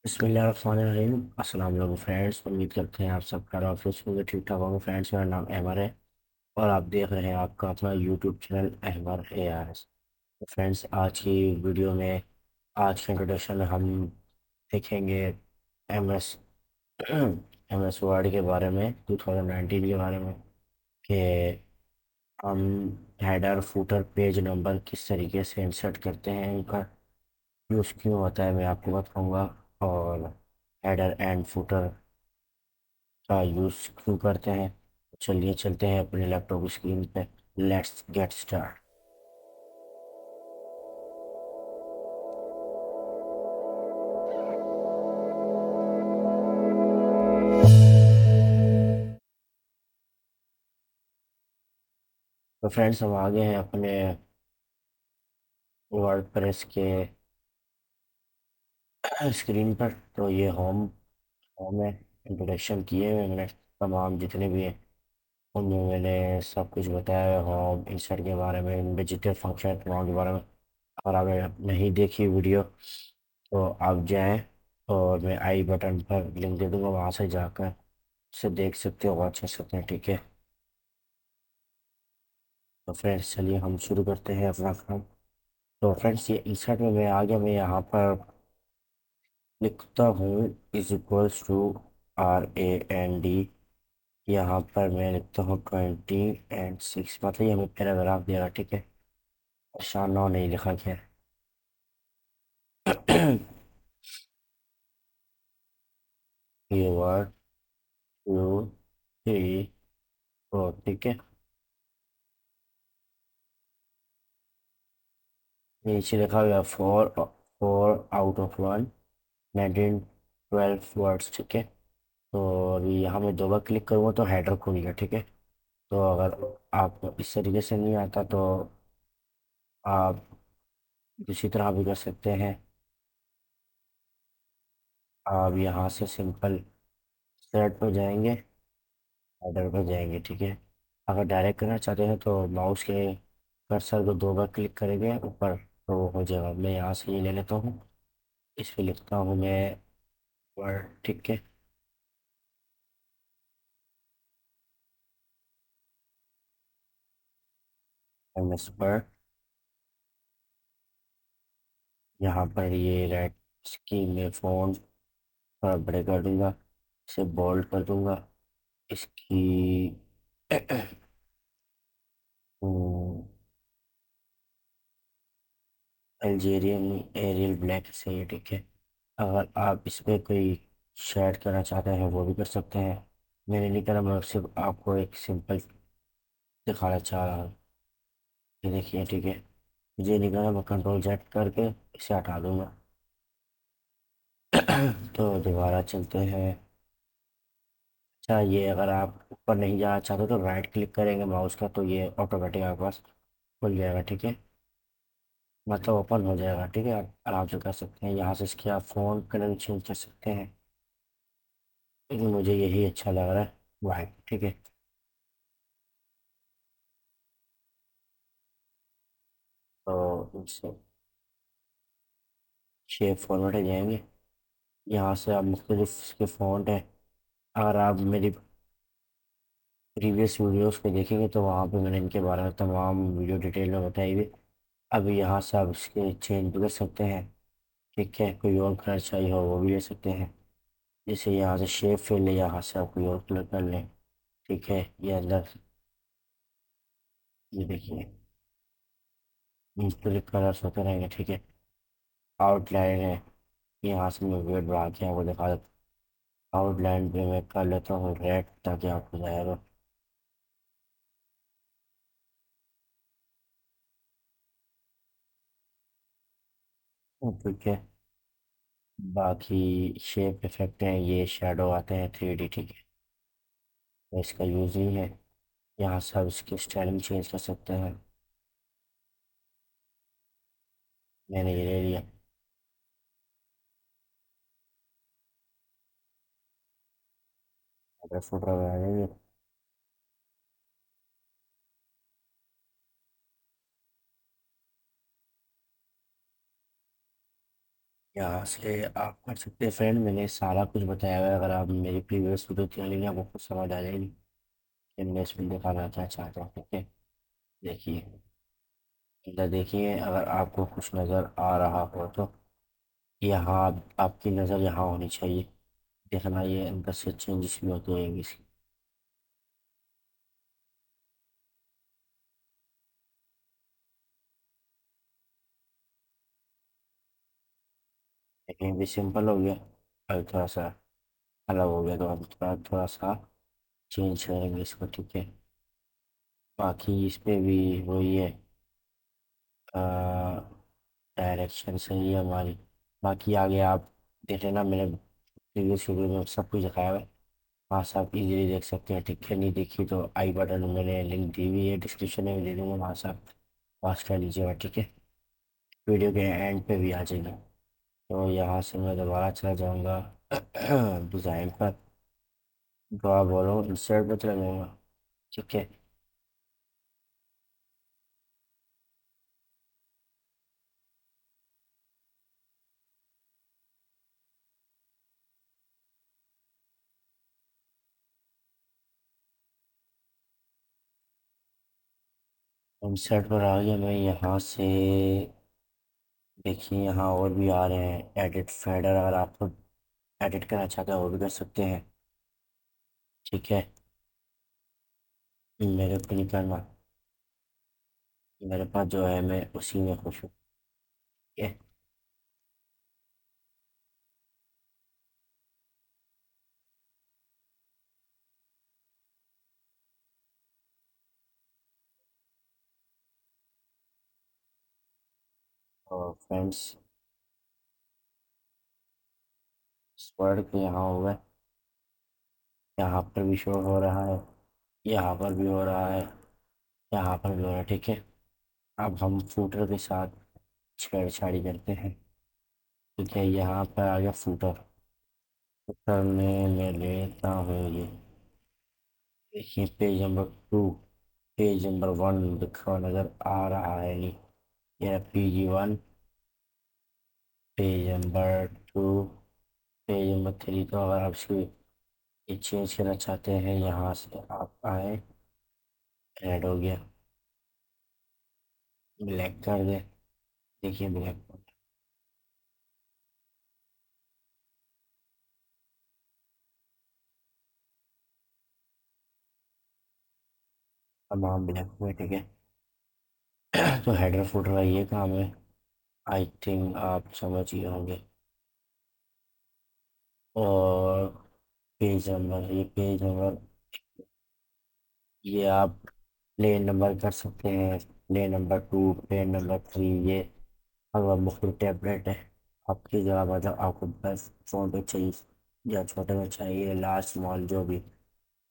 बिस्मिल्लाहिर्रहमानिर्रहीम। अस्सलाम वालेकुम फ्रेंड्स, उम्मीद करते हैं आप सब खैर ऑफिस में ठीक ठाक होंगे। फ्रेंड्स, मेरा नाम अहमर है और आप देख रहे हैं आपका अपना यूट्यूब चैनल अहमर ARS। तो फ्रेंड्स, आज की वीडियो में आज के इंट्रोडक्शन में हम देखेंगे MS MS वर्ड के बारे में, 2019 के बारे में, कि हम हेडर फुटर पेज नंबर किस तरीके से इंसर्ट करते हैं, उनका यूज़ क्यों होता है मैं आपको बताऊंगा। और हेडर एंड फुटर का यूज़ क्यों करते हैं। चलिए चलते हैं अपने लैपटॉप स्क्रीन पे। Let's get start. तो फ्रेंड्स, हम आ गए हैं अपने वर्डप्रेस के स्क्रीन पर। तो ये होम होम है। इंट्रोडक्शन किए हुए मैंने तमाम जितने भी हैं, उनमें मैंने सब कुछ बताया है, होम इंसर्ट के बारे में, वेजिटेबल फंक्शन तमाम के बारे में। अगर आपने नहीं देखी वीडियो तो आप जाएं और मैं आई बटन पर लिंक दे दूंगा, वहाँ से जाकर उसे देख सकते हो, watch कर सकते हैं। ठीक है, तो फ्रेंड्स चलिए हम शुरू करते हैं अपना काम। तो फ्रेंड्स, ये इंसर्ट में मैं आ गया। मैं यहाँ पर लिखता हूँ इज इक्वल्स टू RAND। यहाँ पर मैं लिखता हूँ 20 और 6, मतलब ये हमें पैराग्राफ देगा। ठीक है, परेशान ना हो, नहीं लिखा गया। ये वर्ड 2 3 4। ठीक है, नीचे लिखा हुआ 4 4 आउट ऑफ 1, 19 12 वर्ड्स। ठीक है, तो अभी यहाँ मैं दो बार क्लिक करूँगा तो हेडर खुल गया। ठीक है, तो अगर आपको इस तरीके से नहीं आता तो आप दूसरी तरह भी कर सकते हैं। आप यहाँ से सिंपल सेट पर जाएंगे, हेडर पर जाएंगे। ठीक है, अगर डायरेक्ट करना चाहते हैं तो माउस के कर्सर को दो बार क्लिक करेंगे ऊपर तो वो हो जाएगा। मैं यहाँ से ये ले लेता हूँ, इस पर लिखता हूँ मैं वर्ड। ठीक है, MS वर्ड। यहाँ पर ये रेड इसकी मैं फ़ॉन्ट थोड़ा बड़े कर दूंगा, इसे बोल्ड कर दूंगा। इसकी अल्जेरियन एरियल ब्लैक से है। ठीक है, अगर आप इसमें कोई शेड करना चाहते हैं वो भी कर सकते हैं। मैंने नहीं करा, मैं सिर्फ आपको एक सिंपल दिखाना चाह रहा हूँ। ये देखिए। ठीक है, मुझे नहीं करना, मैं कंट्रोल Z करके इसे हटा दूंगा। तो दोबारा चलते हैं। अच्छा, ये अगर आप ऊपर नहीं जाना चाहते तो राइट क्लिक करेंगे माउस का तो ये ऑटोमेटिक आपके पास खुल जाएगा। ठीक है, मतलब ओपन हो जाएगा। ठीक है, आप आराम से कर सकते हैं। यहाँ से इसके आप फ़ोन कलर चेंज कर सकते हैं, लेकिन मुझे यही अच्छा लग रहा है, वाइट। ठीक है, तो इससे शेप फॉर्मेट में जाएंगे। यहाँ से आप मुख्तलिफ इसके फ़ॉन्ट हैं। अगर आप मेरी प्रीवियस वीडियोस को देखेंगे तो वहाँ पे मैंने इनके बारे में तमाम वीडियो डिटेल में बताई हुई। अभी यहाँ से आप इसके चेंज भी कर सकते हैं। ठीक है, कोई और कलर चाहिए हो वो भी ले सकते हैं। जैसे यहाँ से शेप फिल है, यहाँ से आप कोई और कलर कर लें। ठीक है, ये अंदर ये देखिए मुख्तलिफ कलर्स होते रहेंगे। ठीक है, आउटलाइन है, यहाँ से मैं वेट बढ़ा के आपको दिखा देता हूँ। आउटलाइन पे मैं कर लेता हूँ रेड, ताकि आपको जाएगा। ठीक है, बाकी शेप इफेक्ट हैं, ये शेडो आते हैं 3D। ठीक है, तो इसका यूज़ ही है। यहाँ से आप इसकी स्टाइलिंग चेंज कर सकते हैं। मैंने ये ले लिया। अगर फोटो बना देंगे यहाँ से आप कर सकते हैं फ्रेंड। मैंने सारा कुछ बताया हुआ है, अगर आप मेरी प्रीवियस वीडियो देख लेंगे आपको कुछ समझ आ जाएगी कि मैं इसमें दिखाना क्या चाहता हूँ। ठीक है, देखिए इधर देखिए, अगर आपको कुछ नज़र आ रहा हो तो यहाँ आपकी नज़र यहाँ होनी चाहिए। देखना ये अंदर से चेंजेस भी होते रहेंगे इसकी। लेकिन भी सिंपल हो गया, और थोड़ा सा अलग हो गया तो हम थोड़ा थोड़ा सा चेंज करेंगे इसको। ठीक है, बाकी इस पे भी वही है, डायरेक्शन सही है हमारी। बाकी आगे आप देख लेना, मैंने प्रीवियस वीडियो में सब कुछ दिखाया हुआ है, वहाँ से आप इजीली देख सकते हैं। ठीक है, नहीं देखी तो आई बटन में मैंने लिंक दी हुई है, डिस्क्रिप्शन में भी दे दूँगा, वहाँ से आप वॉच कर लीजिएगा। ठीक है, वीडियो के एंड पे भी आ जाएगा। तो यहाँ से मैं दोबारा चला जाऊँगा डिज़ाइन पर, तो आप बोलो इंसर्ट पर चला जाऊँगा। ठीक है, इंसर्ट पर आ गया मैं। यहाँ से देखिए, यहाँ और भी आ रहे हैं एडिट फेडर, अगर आपको एडिट करना चाहते हैं वो भी कर सकते हैं। ठीक है, मेरे को नहीं करना, मेरे पास जो है मैं उसी में खुश हूँ। ठीक है, और फ्रेंड्स इस वर्ड के यहाँ हुआ है, यहाँ पर भी शो हो रहा है, यहाँ पर भी हो रहा है, यहाँ पर भी हो रहा है। ठीक है, अब हम फूटर के साथ छेड़छाड़ी करते हैं। ठीक है, यहाँ पर आ गया फूटर। फूटर में मैं लेता हूँ ये, देखिए पेज नंबर 2, पेज नंबर 1 लिखा हुआ नज़र आ रहा है नहीं, यह PG1, page number 2, page number 3। तो अगर आप इसको ये चेंज करना चाहते हैं, यहाँ से आप आए, रेड हो गया, ब्लैक कर दे, देखिए ब्लैक, तमाम ब्लैक हुए। ठीक है, तो हेडर फुटर का ये काम है, आई थिंक आप समझ गए होंगे। और पेज नंबर, ये पेज नंबर, ये आप प्लेन नंबर कर सकते हैं, प्लेन नंबर 2, प्लेन नंबर 3, ये अगर मुख्तलिफ टैबलेट है आपकी जगह, मतलब आपको बस फ़ोन पे चाहिए या छोटे में चाहिए, लार्ज स्मॉल जो भी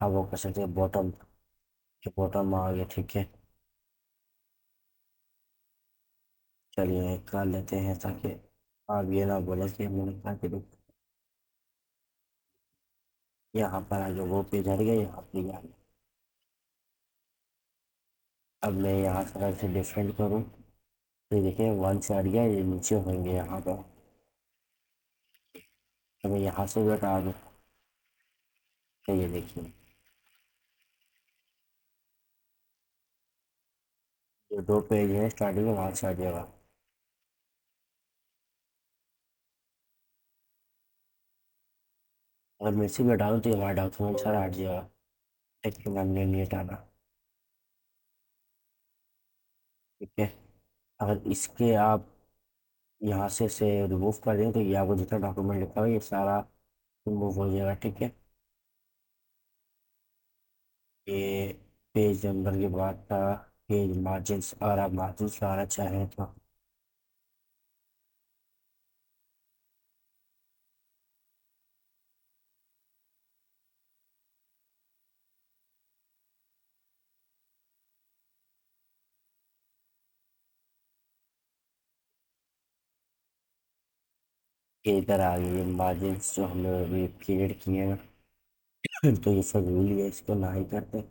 आप वो कर सकते हैं। बॉटम के बॉटम में आ गया। ठीक है, चलिए कर लेते हैं ताकि आप ये ना बोले कि मैंने कहा कि यहाँ पर आ गया, वो पेज हट गया, यहाँ पे आ गया। अब मैं यहाँ से अगर से डिफरेंट करूँ तो ये देखिए 1 से हट गया, ये नीचे होंगे यहाँ पर। तो मैं यहाँ से भी हटा दूँ तो ये देखिए, जो 2 पेज है स्टार्टिंग में वहाँ से हट जाएगा। अगर मैं इसे भी हटा दूँ तो ये हमारा डॉक्यूमेंट सारा हट जाएगा, लेकिन हमने नहीं हटाना। ठीक है, अगर इसके आप यहाँ से रिमूव कर दें तो ये आपको जितना डॉक्यूमेंट लिखा हुआ है ये सारा रिमूव हो जाएगा। ठीक है, ये पेज नंबर के बाद था पेज मार्जिन्स, अगर आप मार्जिन्स लगाना चाहें तो ये इधर आ गई मार्जिन्स जो हमने अभी क्रिएट किए हैं। तो ये फजूल है, इसको ना ही करते,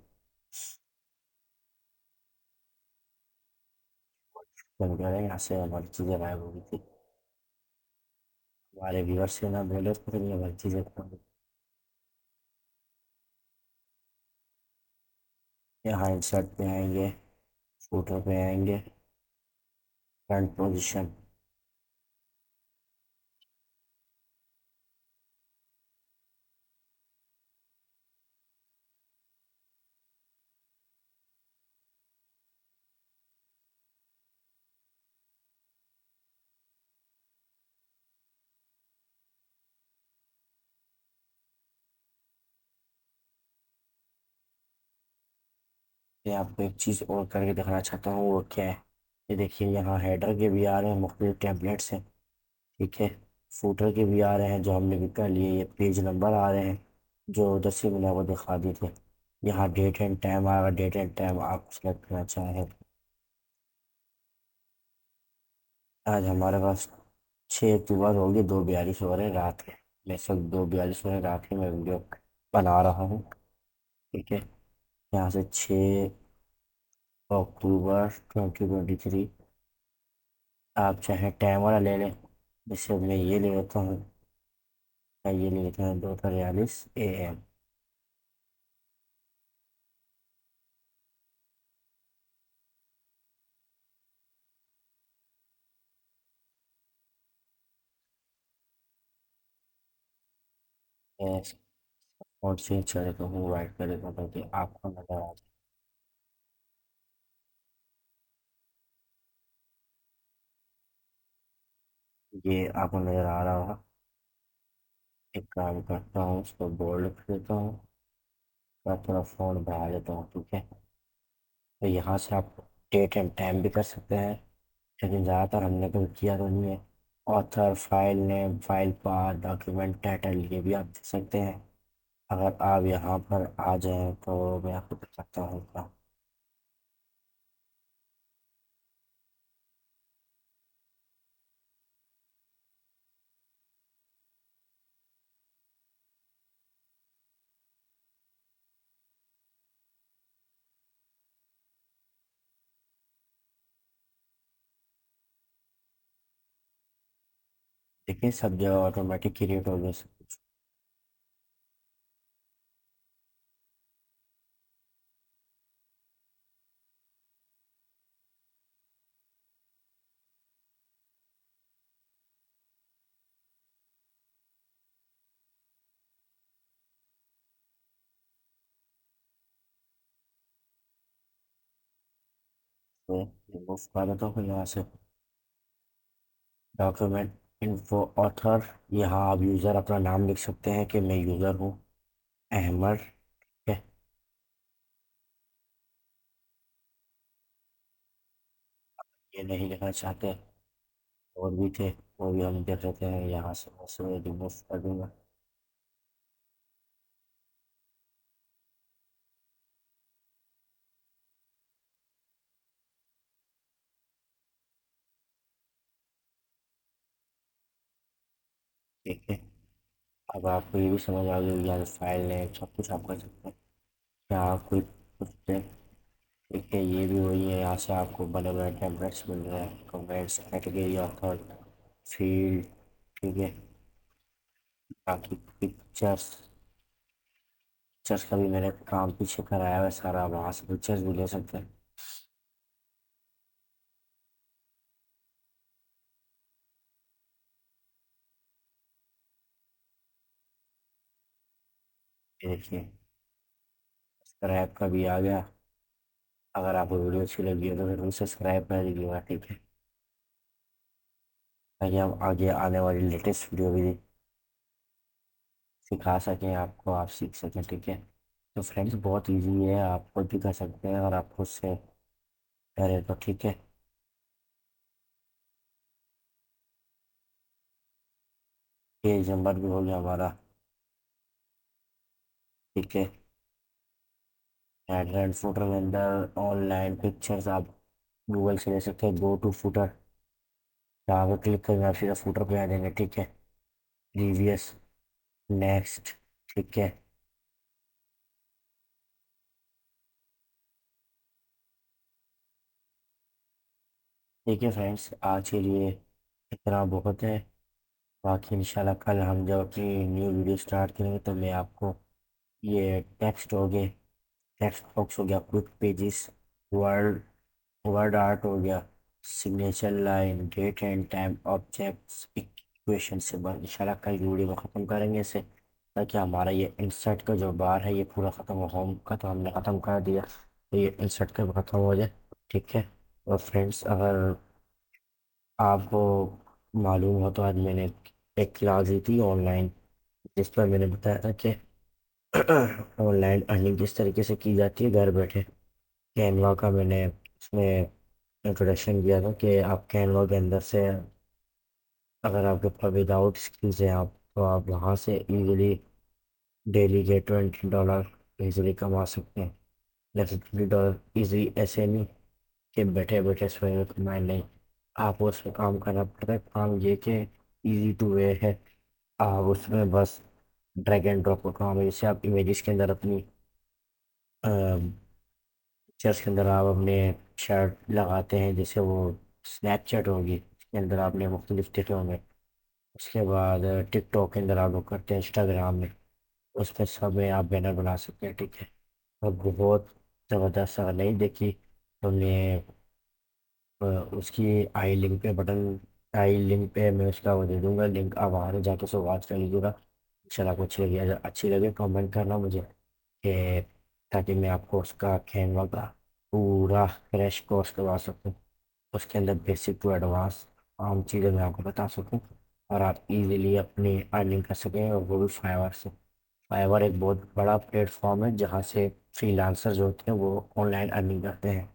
बन गया है। यहाँ से हमारी चीज़ें गायब हो गई थी। हमारे व्यूअर्स से ना बोले तो फिर ये हर चीज़ें यहाँ इंसर्ट पे आएंगे, फोटो पे आएंगे, फ्रंट पोजीशन। ये आपको एक चीज़ और करके दिखाना चाहता हूँ, वो क्या है। ये देखिए यहाँ हेडर के भी आ रहे हैं, मुख्तलिफ टेम्पलेट्स हैं। ठीक है। फूटर के भी आ रहे हैं जो हमने भी कर लिए। ये पेज नंबर आ रहे हैं जो 10 मैंने आपको दिखा दिए थे। यहाँ डेट एंड टाइम आएगा, डेट एंड टाइम आप सेलेक्ट करना चाहें। आज हमारे पास 6 अक्टूबर होगी, 2:42 हो रहे हैं रात के। मैं सब 2:42 हो रहे हैं रात के, मैं वीडियो बना रहा हूँ। ठीक है। यहाँ से 6 अक्टूबर 2023। आप चाहे टाइम वाला ले लें, जैसे मैं ये ले लेता हूँ। मैं ये ले लेता हूँ 2:43 AM। मैं और चेंज कर देता हूँ, वाइट कर देता हूँ ताकि आपको नजर आ जाए। ये आपको नजर आ रहा होगा। एक काम करता हूँ, उसको बोल्ड कर देता हूँ और थोड़ा फ़ॉन्ट बढ़ा देता हूँ। ठीक है। तो यहाँ से आप डेट एंड टाइम भी कर सकते हैं, लेकिन ज़्यादातर हमने कभी किया तो नहीं है। Author, file name, file path, document title, ये भी आप दे सकते हैं। अगर आप यहाँ पर आ जाएं तो मैं आपको बता सकता हूँ क्या। देखिए सब जगह ऑटोमेटिक क्रिएट हो गया सब कुछ। तो रिमूव कर देता हूँ फिर यहाँ से। डॉक्यूमेंट इन्फो ऑथर, यहाँ आप यूज़र अपना नाम लिख सकते हैं कि मैं यूज़र हूँ, अहमद। ठीक है। ये नहीं लिखना चाहते और भी थे, वो भी हम देख लेते हैं। यहाँ से वैसे रिमूव कर दूंगा। ठीक है। अब आपको ये भी समझ आ गई, यहाँ फाइल नेम सब कुछ आप कर सकते हैं। क्या आप कोई पूछते हैं। ठीक है। ये भी वही है, यहाँ से आपको बड़े बड़े टेम्पलेट्स मिल रहे हैं, कमेंट्स, कैटेगरी, ऑथर, फील्ड। ठीक है। बाकी पिक्चर्स, पिक्चर्स का भी मैंने काम पीछे कराया हुआ है सारा, वहाँ से पिक्चर्स भी ले सकते हैं। ये देखिए सब्सक्राइब का भी आ गया। अगर आपको वीडियो अच्छी लगी है तो फिर सब्सक्राइब कर दीजिएगा। ठीक है। ताकि हम आगे आने वाली लेटेस्ट वीडियो भी सिखा सकें आपको, आप सीख सकें। ठीक है। तो फ्रेंड्स बहुत इजी है, आप खुद भी कर सकते हैं और आप खुद से करें तो। ठीक है। पेज नंबर भी हो गया हमारा। ठीक है। हेडर एंड फुटर के अंदर ऑनलाइन पिक्चर्स आप गूगल से ले सकते हैं, गो टू फुटर। यहाँ पे क्लिक करेंगे आप सीधा फुटर पे आ जाएंगे। ठीक है। Previous, next. ठीक है। ठीक है फ्रेंड्स, आज के लिए इतना बहुत है। बाकी इंशाल्लाह कल हम जब अपनी न्यू वीडियो स्टार्ट करेंगे तो मैं आपको ये टेक्स्ट हो गए, टेक्स्ट बॉक्स हो गया, quick pages, word word art हो गया, signature line, date and time, objects, equation से बन इंशाल्लाह कल की वीडियो में ख़त्म करेंगे इसे, ताकि हमारा ये इंसर्ट का जो बार है ये पूरा ख़त्म हो, होम का तो हमने ख़त्म कर दिया, तो ये इंसर्ट का भी ख़त्म हो जाए। ठीक है। और फ्रेंड्स, अगर आपको मालूम हो तो आज मैंने एक क्लास दी थी ऑनलाइन, जिस पर मैंने बताया था कि ऑनलाइन अर्निंग किस तरीके से की जाती है घर बैठे। कैनवा का मैंने उसमें इंट्रोडक्शन किया था कि आप कैनवा के अंदर से, अगर आपके पास विदाउट स्किल्स हैं आप, तो आप वहाँ से इजीली डेली के $20 इजीली कमा सकते हैं। लेकिन $20 इजीली ऐसे नहीं कि बैठे बैठे स्वयं में कमाए, नहीं, आपको उसमें काम करना पड़ता है। काम ये कि इजी टू वे है, आप उसमें बस ड्रैग एंड ड्रॉप का काम है। जैसे आप इमेजेस के अंदर अपनी पिक्चर्स के अंदर आप अपने शर्ट लगाते हैं, जैसे वो स्नैपचैट होगी उसके अंदर आपने मुख्तलिफ दिखे होंगे, उसके बाद टिकटॉक के अंदर आप लोग करते हैं, इंस्टाग्राम में, उसमें सब में आप बैनर बना सकते हैं। ठीक है। और बहुत ज़बरदस्त, अगर नहीं देखी तो मैं उसकी आई लिंक पे बटन आई लिंक पे मैं उसका वो दे दूंगा लिंक, आप वहाँ से जाके उसको वॉच कर लीजिएगा। इंशाल्लाह आपको अच्छी लगी, अगर अच्छी लगे कमेंट करना मुझे, कि ताकि मैं आपको उसका कैनवा का पूरा क्रैश कोर्स करवा सकूँ, उसके अंदर बेसिक टू एडवांस आम चीज़ें मैं आपको बता सकूँ, और आप इजीली अपनी अर्निंग कर सकें, और वो भी फाइवर से। फाइवर एक बहुत बड़ा प्लेटफॉर्म है जहाँ से फ्रीलांसर जो होते हैं वो ऑनलाइन अर्निंग करते हैं।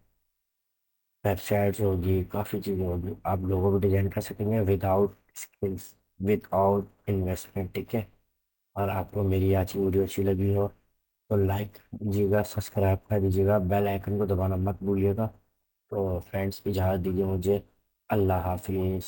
वेबसाइट्स होगी, काफ़ी चीज़ें होगी, आप लोगों को डिजाइन कर सकेंगे विदाउट स्किल्स, विदाउट इन्वेस्टमेंट। ठीक है। और आपको मेरी आज की वीडियो अच्छी लगी हो तो लाइक दीजिएगा, सब्सक्राइब कर दीजिएगा, बेल आइकन को दबाना मत भूलिएगा। तो फ्रेंड्स, इजाज़त दीजिए मुझे। अल्लाह हाफिज़।